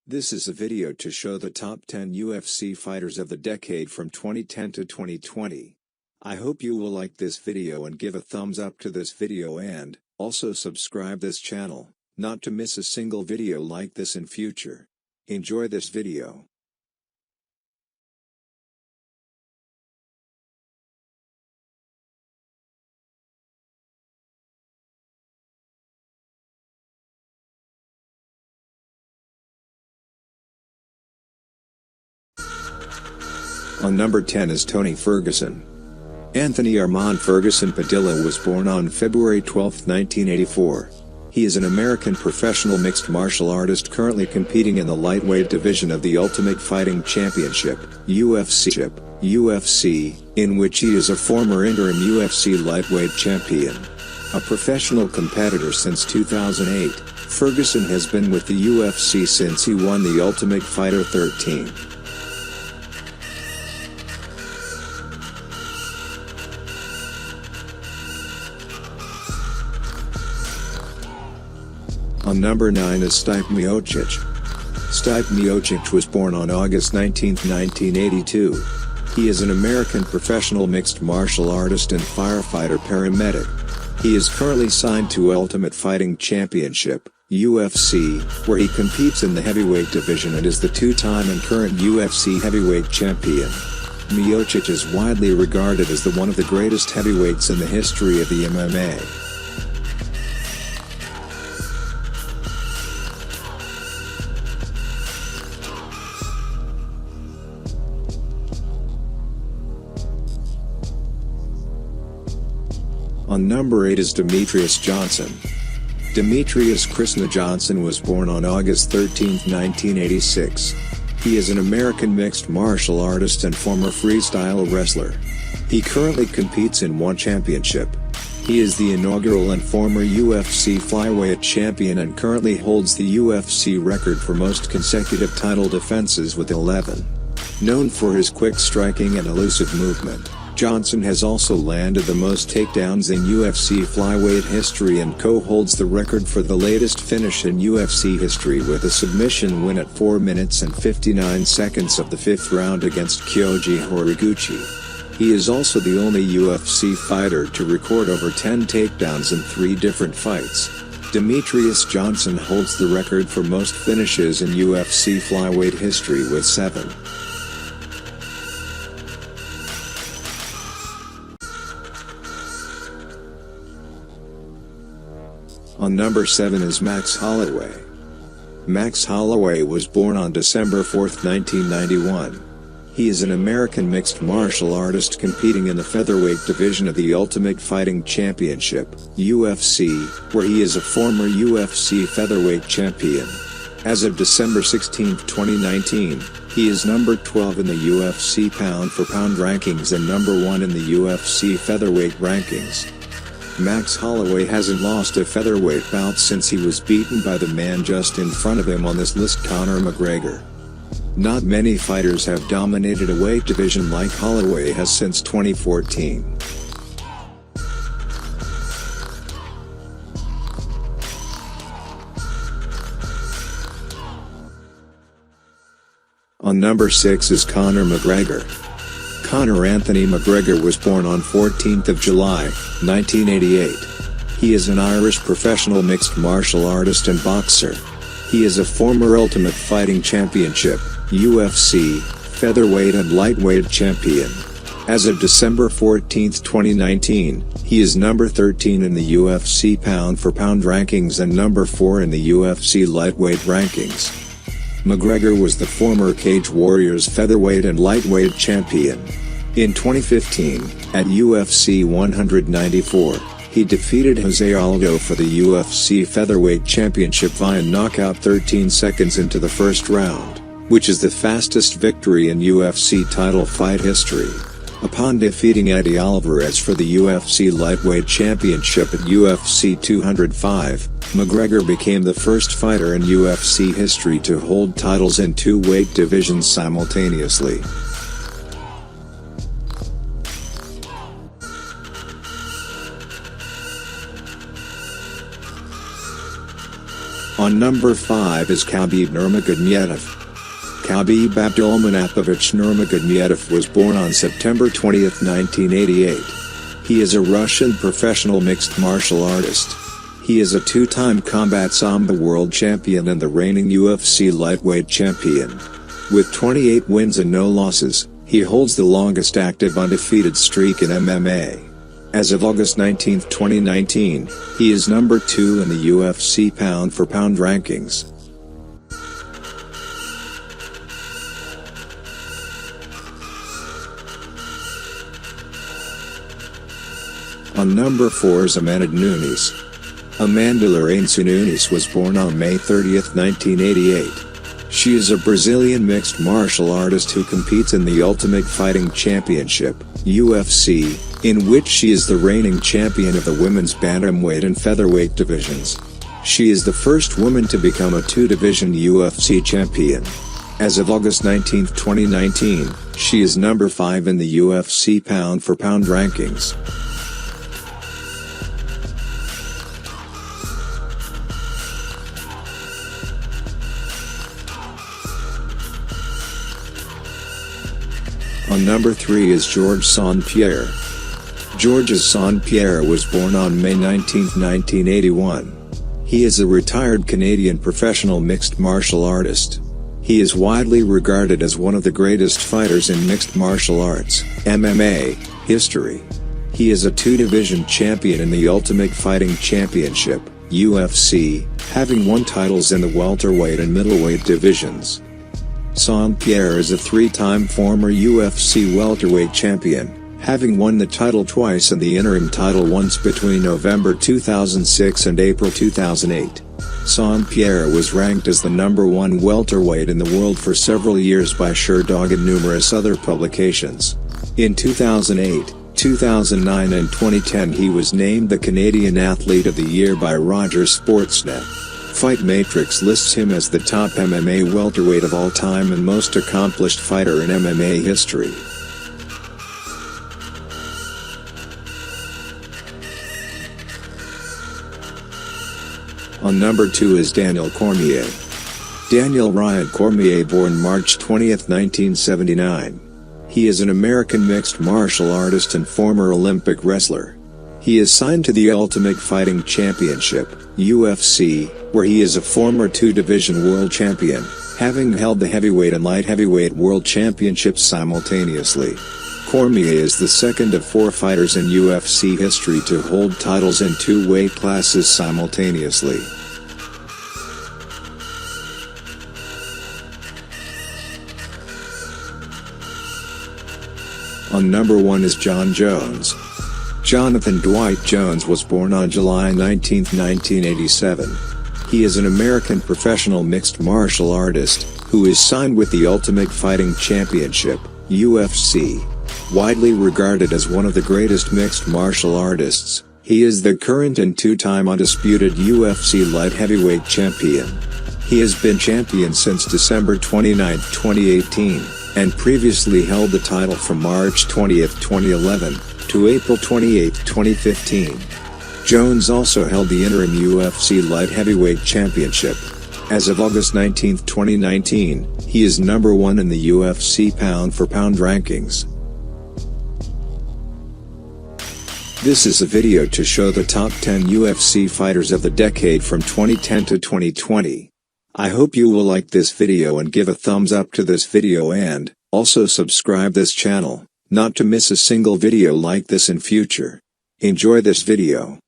This is a video to show the top 10 UFC fighters of the decade from 2010 to 2020. I hope you will like this video and give a thumbs up to this video and also subscribe this channel, not to miss a single video like this in future. Enjoy this video. On number 10 is Tony Ferguson. Anthony Armand Ferguson Padilla was born on February 12, 1984. He is an American professional mixed martial artist currently competing in the lightweight division of the Ultimate Fighting Championship, UFC, in which he is a former interim UFC lightweight champion. A professional competitor since 2008, Ferguson has been with the UFC since he won the Ultimate Fighter 13. On number 9 is Stipe Miocic. Stipe Miocic was born on August 19, 1982. He is an American professional mixed martial artist and firefighter paramedic. He is currently signed to Ultimate Fighting Championship, UFC, where he competes in the heavyweight division and is the two-time and current UFC heavyweight champion. Miocic is widely regarded as one of the greatest heavyweights in the history of the MMA. On number 8 is Demetrious Johnson. Demetrious Krishna Johnson was born on August 13, 1986. He is an American mixed martial artist and former freestyle wrestler. He currently competes in one championship. He is the inaugural and former UFC flyweight champion and currently holds the UFC record for most consecutive title defenses with 11. Known for his quick striking and elusive movement, Johnson has also landed the most takedowns in UFC flyweight history and co-holds the record for the latest finish in UFC history with a submission win at 4 minutes and 59 seconds of the 5th round against Kyoji Horiguchi. He is also the only UFC fighter to record over 10 takedowns in 3 different fights. Demetrious Johnson holds the record for most finishes in UFC flyweight history with 7. On number 7 is Max Holloway. Max Holloway was born on December 4, 1991. He is an American mixed martial artist competing in the featherweight division of the Ultimate Fighting Championship, UFC, where he is a former UFC featherweight champion. As of December 16, 2019, he is number 12 in the UFC pound-for-pound rankings and number 1 in the UFC featherweight rankings. Max Holloway hasn't lost a featherweight bout since he was beaten by the man just in front of him on this list, Conor McGregor. Not many fighters have dominated a weight division like Holloway has since 2014. On number 6 is Conor McGregor. Conor Anthony McGregor was born on 14th of July, 1988. He is an Irish professional mixed martial artist and boxer. He is a former Ultimate Fighting Championship, UFC, featherweight and lightweight champion. As of December 14, 2019, he is number 13 in the UFC pound-for-pound rankings and number 4 in the UFC lightweight rankings. McGregor was the former Cage Warriors featherweight and lightweight champion. In 2015, at UFC 194, he defeated Jose Aldo for the UFC featherweight championship via knockout 13 seconds into the first round, which is the fastest victory in UFC title fight history. Upon defeating Eddie Alvarez for the UFC lightweight championship at UFC 205, McGregor became the first fighter in UFC history to hold titles in 2 weight divisions simultaneously. On number 5 is Khabib Nurmagomedov. Khabib Abdulmanapovich Nurmagomedov was born on September 20, 1988. He is a Russian professional mixed martial artist. He is a two-time combat sambo world champion and the reigning UFC lightweight champion. With 28 wins and no losses, he holds the longest active undefeated streak in MMA. As of August 19, 2019, he is number 2 in the UFC pound-for-pound rankings. On number 4 is Amanda Nunes. Amanda Lourenço Nunes was born on May 30, 1988. She is a Brazilian mixed martial artist who competes in the Ultimate Fighting Championship, UFC, in which she is the reigning champion of the women's bantamweight and featherweight divisions. She is the first woman to become a two-division UFC champion. As of August 19, 2019, she is number 5 in the UFC pound-for-pound rankings. On number 3 is Georges St-Pierre. Georges St-Pierre was born on May 19, 1981. He is a retired Canadian professional mixed martial artist. He is widely regarded as one of the greatest fighters in mixed martial arts, MMA, history. He is a two-division champion in the Ultimate Fighting Championship, UFC, having won titles in the welterweight and middleweight divisions. St-Pierre is a three-time former UFC welterweight champion, having won the title twice and the interim title once between November 2006 and April 2008. St-Pierre was ranked as the number 1 welterweight in the world for several years by Sherdog and numerous other publications. In 2008, 2009 and 2010 he was named the Canadian Athlete of the Year by Rogers Sportsnet. Fight Matrix lists him as the top MMA welterweight of all time and most accomplished fighter in MMA history. On number 2 is Daniel Cormier. Daniel Ryan Cormier, born March 20, 1979. He is an American mixed martial artist and former Olympic wrestler. He is signed to the Ultimate Fighting Championship, UFC, where he is a former two-division world champion, having held the heavyweight and light heavyweight world championships simultaneously. Cormier is the second of 4 fighters in UFC history to hold titles in 2 weight classes simultaneously. On number 1 is Jon Jones. Jonathan Dwight Jones was born on July 19, 1987. He is an American professional mixed martial artist, who is signed with the Ultimate Fighting Championship, UFC. Widely regarded as one of the greatest mixed martial artists, he is the current and 2-time undisputed UFC light heavyweight champion. He has been champion since December 29, 2018, and previously held the title from March 20, 2011, to April 28, 2015. Jones also held the interim UFC light heavyweight championship. As of August 19, 2019, he is number 1 in the UFC pound-for-pound rankings. This is a video to show the top 10 UFC fighters of the decade from 2010 to 2020. I hope you will like this video and give a thumbs up to this video and also subscribe this channel, not to miss a single video like this in future. Enjoy this video.